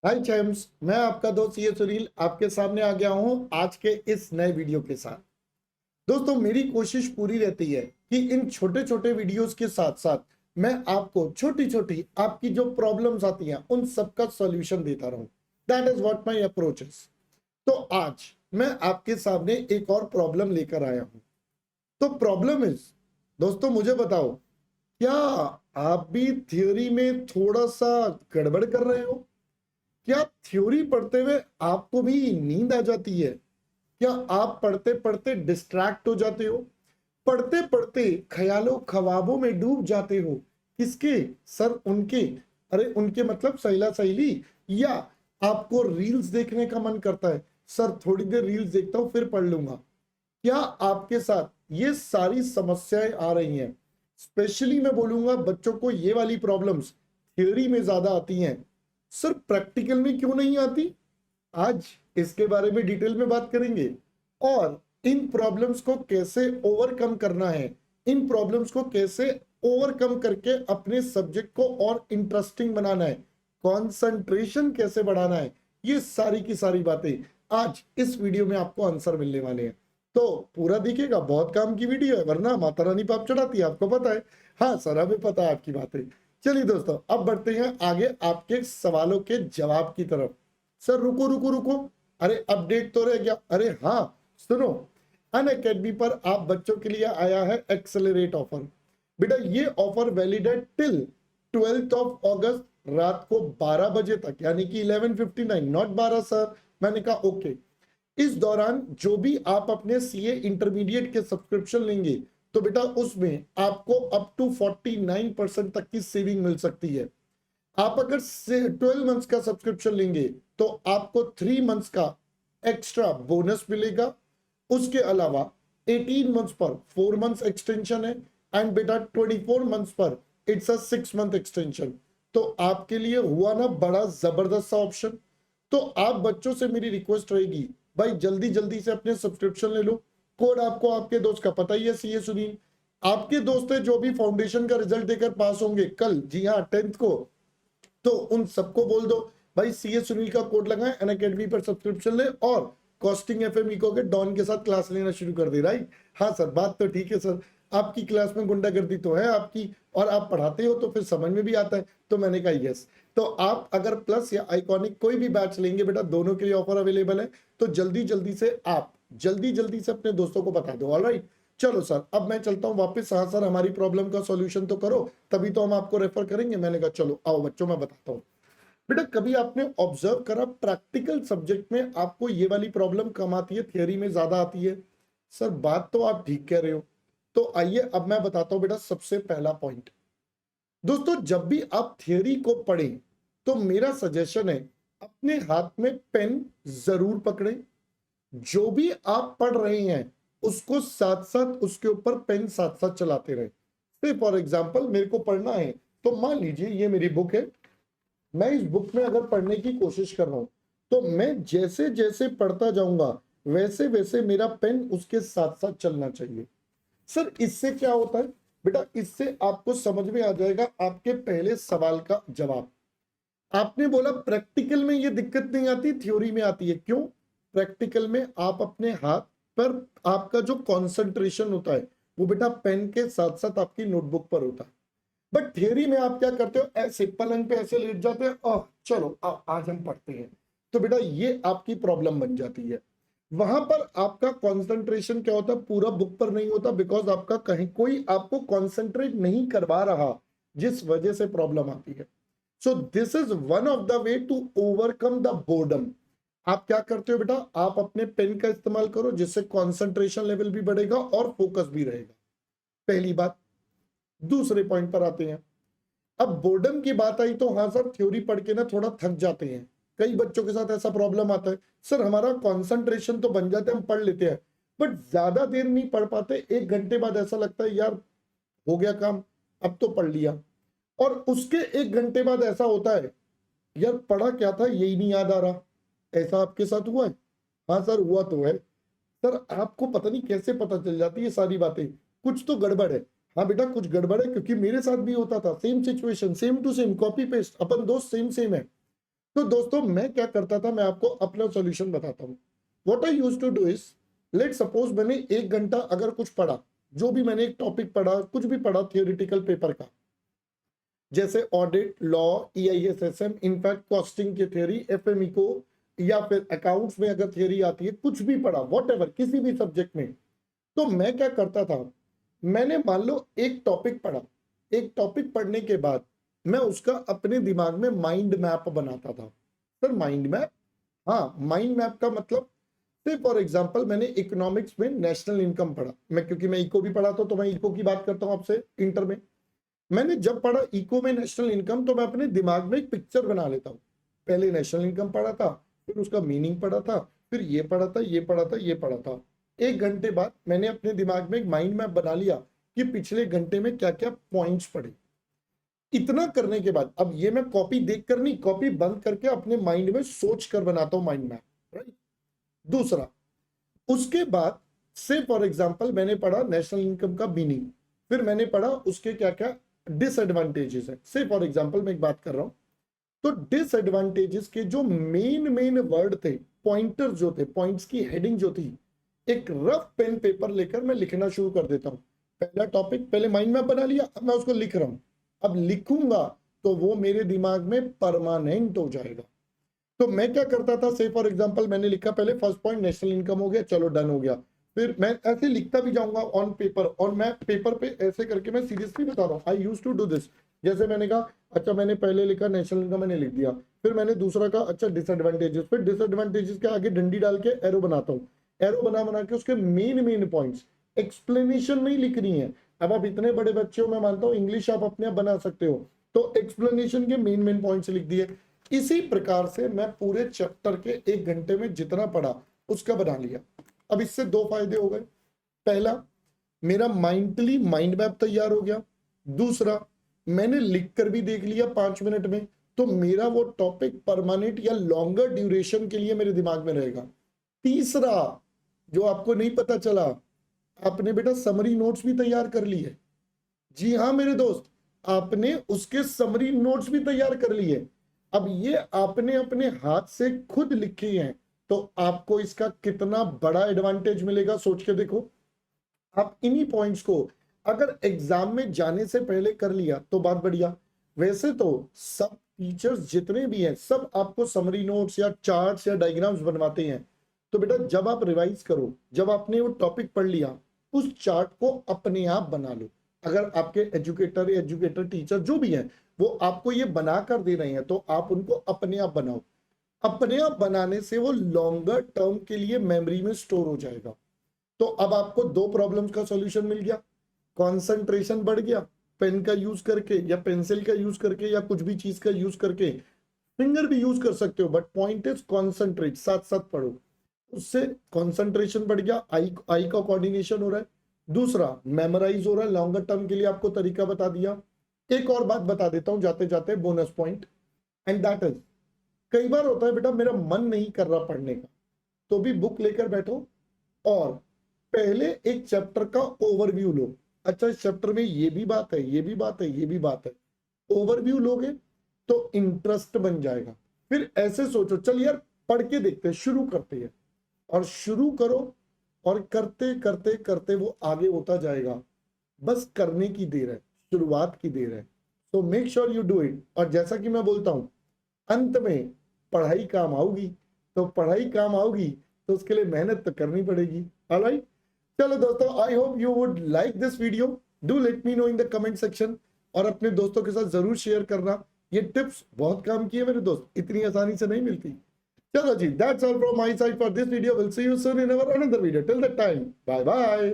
हाय चैम्स, मैं आपका दोस्त ये सुनील आपके सामने आ गया हूं आज के इस नए वीडियो के साथ। दोस्तों, मेरी कोशिश पूरी रहती है कि इन छोटे छोटे वीडियोस के साथ साथ मैं आपको छोटी छोटी आपकी जो प्रॉब्लम्स आती हैं उन सबका सॉल्यूशन देता रहूं। That is what my approach is. तो आज मैं आपके सामने एक और प्रॉब्लम लेकर आया हूं। तो प्रॉब्लम इज, दोस्तों मुझे बताओ, क्या आप भी थियोरी में थोड़ा सा गड़बड़ कर रहे हो? क्या थ्योरी पढ़ते हुए आपको भी नींद आ जाती है? क्या आप पढ़ते पढ़ते डिस्ट्रैक्ट हो जाते हो? पढ़ते पढ़ते ख्यालों ख्वाबों में डूब जाते हो? किसके? सर उनके। अरे उनके मतलब सहेला सहेली? या आपको रील्स देखने का मन करता है, सर थोड़ी देर रील्स देखता हूं फिर पढ़ लूंगा? क्या आपके साथ ये सारी समस्याएं आ रही हैं? स्पेशली मैं बोलूंगा बच्चों को ये वाली प्रॉब्लम्स थ्योरी में ज्यादा आती हैं, सर प्रैक्टिकल में क्यों नहीं आती? आज इसके बारे में डिटेल में बात करेंगे और इन प्रॉब्लम्स को कैसे ओवरकम करना है, इन प्रॉब्लम्स को कैसे ओवरकम करके अपने सब्जेक्ट को और इंटरेस्टिंग बनाना है, कंसंट्रेशन कैसे बढ़ाना है, ये सारी की सारी बातें आज इस वीडियो में आपको आंसर मिलने वाले हैं। तो पूरा देखिएगा, बहुत काम की वीडियो है, वरना माता रानी पाप चढ़ाती है, आपको पता है। हाँ सर, हमें पता है आपकी बातें। चलिए दोस्तों, अब बढ़ते हैं आगे आपके सवालों के जवाब की तरफ। सर रुको रुको रुको, अरे अपडेट तो रह गया। अरे हाँ सुनो, अनअकैडमी पर आप बच्चों के लिए आया है एक्सेलरेट ऑफर। बेटा ये ऑफर वैलिड है टिल 12th ऑफ अगस्त रात को 12 बजे तक, यानी कि 11:59, नॉट 12 सर। मैंने कहा ओके। इस दौरान जो भी आप अपने सीए इंटरमीडिएट के सब्सक्रिप्शन लेंगे तो बेटा उसमें आपको अप टू 49% तक की सेविंग मिल सकती है। आप अगर 12 मंथ्स का सब्सक्रिप्शन लेंगे तो आपको 3 मंथ्स का एक्स्ट्रा बोनस मिलेगा। उसके अलावा 18 मंथ्स पर 4 मंथ्स एक्सटेंशन है एंड बेटा 24 मंथ्स पर इट्स अ 6 मंथ एक्सटेंशन। तो आपके लिए हुआ ना बड़ा जबरदस्त सा ऑप्शन। तो आप बच्चों से मेरी रिक्वेस्ट रहेगी, भाई जल्दी जल्दी से अपने सब्सक्रिप्शन ले लो। कोड आपको आपके दोस्त का पता ही है, सीए सुनील। आपके दोस्त है जो भी फाउंडेशन का रिजल्ट देकर पास होंगे कल, जी हाँ 10th को, तो उन सबको बोल दो भाई सीए सुनील का कोड लगाएं, अनअकैडमी पर सब्सक्रिप्शन ले और कॉस्टिंग एफएम इको के डॉन के साथ क्लास लेना शुरू कर दे। राइट? हाँ सर, बात तो ठीक है सर। आपकी क्लास में गुंडागर्दी तो है आपकी, और आप पढ़ाते हो तो फिर समझ में भी आता है, तो मैंने कहा यस। तो आप अगर प्लस या आइकॉनिक कोई भी बैच लेंगे बेटा, दोनों के लिए ऑफर अवेलेबल है। तो जल्दी जल्दी से आप जल्दी जल्दी से अपने दोस्तों को बता दो। ऑलराइट, चलो सर अब मैं चलता हूँ वापस। हाँ सर, हमारी प्रॉब्लम का सॉल्यूशन तो करो, तभी तो हम आपको रेफर करेंगे। मैंने कहा चलो आओ बच्चों मैं बताता हूँ। बेटा कभी आपने ऑब्जर्व करा प्रैक्टिकल सब्जेक्ट में आपको ये वाली प्रॉब्लम कम आती है, थियरी में ज्यादा आती है? सर बात तो आप ठीक कह रहे हो। तो आइए अब मैं बताता हूं बेटा सबसे पहला पॉइंट। दोस्तों जब भी आप थियरी को पढ़ें तो मेरा सजेशन है अपने हाथ में पेन जरूर पकड़ें। जो भी आप पढ़ रहे हैं उसको साथ साथ उसके ऊपर पेन साथ साथ चलाते रहे। से फॉर एग्जाम्पल मेरे को पढ़ना है, तो मान लीजिए ये मेरी बुक है। मैं इस बुक में अगर पढ़ने की कोशिश कर रहा हूं तो मैं जैसे जैसे पढ़ता जाऊंगा वैसे वैसे मेरा पेन उसके साथ साथ चलना चाहिए। सर इससे क्या होता है? बेटा इससे आपको समझ में आ जाएगा आपके पहले सवाल का जवाब। आपने बोला प्रैक्टिकल में ये दिक्कत नहीं आती, थ्योरी में आती है। क्यों? प्रैक्टिकल में आप अपने हाथ पर आपका जो कंसंट्रेशन होता है वो बेटा पेन के साथ साथ आपकी नोटबुक पर होता है। बट थियरी में आप क्या करते हो, ऐसे पलंग पे ऐसे लेट जाते हैं और चलो आज हम पढ़ते हैं। तो बेटा ये आपकी प्रॉब्लम बन जाती है। वहां पर आपका कंसंट्रेशन क्या होता है, पूरा बुक पर नहीं होता, बिकॉज आपका कहीं कोई आपको कंसंट्रेट नहीं करवा रहा, जिस वजह से प्रॉब्लम आती है। So this is one of the way to overcome the boredom. आप क्या करते हो बेटा, आप अपने पेन का इस्तेमाल करो जिससे कंसंट्रेशन लेवल भी बढ़ेगा और फोकस भी रहेगा। पहली बात। दूसरे पॉइंट पर आते हैं। अब बोर्डम की बात आई तो हाँ सर, थ्योरी पढ़ के ना थोड़ा थक जाते हैं। कई बच्चों के साथ ऐसा प्रॉब्लम आता है, सर हमारा कंसंट्रेशन तो बन जाता है, हम पढ़ लेते हैं बट ज्यादा देर नहीं पढ़ पाते। 1 घंटे बाद ऐसा लगता है यार हो गया काम, अब तो पढ़ लिया। और उसके 1 घंटे बाद ऐसा होता है यार पढ़ा क्या था यही नहीं याद आ रहा। ऐसा आपके साथ हुआ है? हाँ सर हुआ तो है। सर आपको पता नहीं कैसे पता चल जाती है सारी बातें, कुछ तो गड़बड़ है। हाँ बेटा कुछ गड़बड़ है, क्योंकि मेरे साथ भी होता था, same situation, same to same, copy paste, अपन दोस्त सेम सेम है। तो दोस्तों मैं क्या करता था, मैं आपको अपना सॉल्यूशन बताता हूँ। What I used to do is, let suppose मैंने 1 घंटा अगर कुछ पढ़ा, जो भी मैंने एक टॉपिक पढ़ा, कुछ भी पढ़ा थियोरिटिकल पेपर का, जैसे audit, law, EISSM, in fact costing की थ्योरी, FME को, या फिर अकाउंट्स में अगर थ्योरी आती है, कुछ भी पढ़ा, व्हाटएवर, किसी भी सब्जेक्ट में, तो मैं क्या करता था, मैंने मान लो एक टॉपिक पढ़ा, एक टॉपिक पढ़ने के बाद मैं उसका अपने दिमाग में माइंड मैप बनाता था। सर माइंड मैप, हाँ माइंड मैप का मतलब, से फॉर एग्जांपल मैंने इकोनॉमिक्स में नेशनल इनकम पढ़ा, मैं क्योंकि मैं इको भी पढ़ा था तो मैं इको की बात करता हूँ आपसे, इंटर में मैंने जब पढ़ा इको में नेशनल इनकम, तो मैं अपने दिमाग में एक पिक्चर बना लेता हूँ। पहले नेशनल इनकम पढ़ा था, फिर उसका मीनिंग पढ़ा था, फिर ये पढ़ा था, ये पढ़ा था, ये पढ़ा था। 1 घंटे बाद मैंने अपने दिमाग में एक माइंड मैप बना लिया कि पिछले घंटे में क्या क्या पॉइंट्स पढ़े। इतना करने के बाद अब ये मैं कॉपी देख कर नहीं, कॉपी बंद करके अपने माइंड में सोच कर बनाता हूँ माइंड मैप, राइट। दूसरा, उसके बाद से फॉर एग्जांपल मैंने पढ़ा नेशनल इनकम का मीनिंग, फिर मैंने पढ़ा उसके क्या क्या डिसएडवांटेजेस है। से फॉर एग्जांपल मैं एक बात कर रहा हूं, तो डिसएडवांटेजेस के जो मेन मेन वर्ड थे, पॉइंटर जो थे, पॉइंट्स की हेडिंग जो थी, एक रफ पेन पेपर लेकर मैं लिखना शुरू कर देता हूं। पहला टॉपिक पहले माइंड मैप बना लिया, अब मैं उसको लिख रहा हूं। अब लिखूंगा तो वो मेरे दिमाग में परमानेंट हो जाएगा। तो मैं क्या करता था, से फॉर एग्जांपल मैंने लिखा पहले फर्स्ट पॉइंट नेशनल इनकम हो गया, चलो डन हो गया। फिर मैं ऐसे लिखता भी जाऊंगा ऑन पेपर, और मैं पेपर पे ऐसे करके, मैं सीरियसली बता रहा हूँ, I used to do this. जैसे मैंने कहा अच्छा मैंने पहले लिखा नेशनल इनकम, मैंने लिख दिया, फिर मैंने दूसरा कहा अच्छा डिसएडवांटेजेस, फिर डिसएडवांटेजेस के आगे डंडी डाल के एरो बनाता हूँ, एरो बना बना के उसके मेन मेन पॉइंट्स, एक्सप्लेनेशन नहीं लिखनी है। अब आप इतने बड़े बच्चे हो, मैं मानता हूँ इंग्लिश आप अपने आप बना सकते हो, तो एक्सप्लेनेशन के मेन मेन पॉइंट्स लिख दिए। इसी प्रकार से मैं पूरे चैप्टर के 1 घंटे में जितना पढ़ा उसका बना लिया। अब इससे 2 फायदे हो गए। पहला, मेरा माइंडली माइंड मैप तैयार हो गया। दूसरा, मैंने लिख कर भी देख लिया 5 मिनट में, तो मेरा वो टॉपिक परमानेंट या लॉन्गर ड्यूरेशन के लिए मेरे दिमाग में रहेगा। तीसरा, जो आपको नहीं पता चला, आपने बेटा समरी नोट्स भी तैयार कर लिए। जी हाँ मेरे दोस्त, आपने उसके समरी नोट्स भी तैयार कर लिए। अब ये आपने अपने हाथ से खुद लिखी हैं, तो आपको इसका कितना बड़ा एडवांटेज मिलेगा सोच के देखो। आप इन्हीं पॉइंट्स को अगर एग्जाम में जाने से पहले कर लिया तो बात बढ़िया। वैसे तो सब टीचर्स जितने भी हैं सब आपको समरी नोट्स या चार्ट्स या डायग्राम्स बनवाते हैं। तो बेटा जब आप रिवाइज करो, जब आपने वो टॉपिक पढ़ लिया, उस चार्ट को अपने आप बना लो। अगर आपके एजुकेटर टीचर जो भी हैं वो आपको ये बना कर दे रहे हैं, तो आप उनको अपने आप बनाओ। अपने आप बनाने से वो लॉन्गर टर्म के लिए मेमोरी में स्टोर हो जाएगा। तो अब आपको 2 प्रॉब्लम्स का सॉल्यूशन मिल गया, कंसंट्रेशन बढ़ गया, पेन का यूज करके या पेंसिल का यूज करके या कुछ भी चीज का यूज करके, फिंगर भी यूज कर सकते हो, बट पॉइंट इज कॉन्सेंट्रेट, साथ साथ पढ़ो। उससे कंसंट्रेशन बढ़ गया, आई का कोऑर्डिनेशन हो रहा है। दूसरा, मेमोराइज हो रहा है, लॉन्गर टर्म के लिए आपको तरीका बता दिया। एक और बात बता देता हूं जाते जाते, bonus point, and that is, कई बार होता है बेटा मेरा मन नहीं कर रहा पढ़ने का, तो भी बुक लेकर बैठो और पहले एक चैप्टर का ओवरव्यू लो। अच्छा इस चैप्टर में ये भी बात है, ये भी बात है, ये भी बात है। ओवरव्यू लोगे तो इंटरेस्ट बन जाएगा। फिर ऐसे सोचो चल यार पढ़ के देखते हैं, शुरू करते हैं, और शुरू करो, और करते करते करते वो आगे होता जाएगा। बस करने की देर है, शुरुआत की देर है। तो make sure you do it. और जैसा कि मैं बोलता हूं, अंत में पढ़ाई काम आऊगी, तो पढ़ाई काम आऊगी तो उसके लिए मेहनत तो करनी पड़ेगी। ऑलराइट, चलो दोस्तों, I hope you would like this video. Do let me know in the comment section, और अपने दोस्तों के साथ जरूर शेयर करना। ये टिप्स बहुत काम की है मेरे दोस्त, इतनी आसानी से नहीं मिलती। चलो जी, that's all from my side for this video. Will see you soon in our another video. Till that time, bye bye.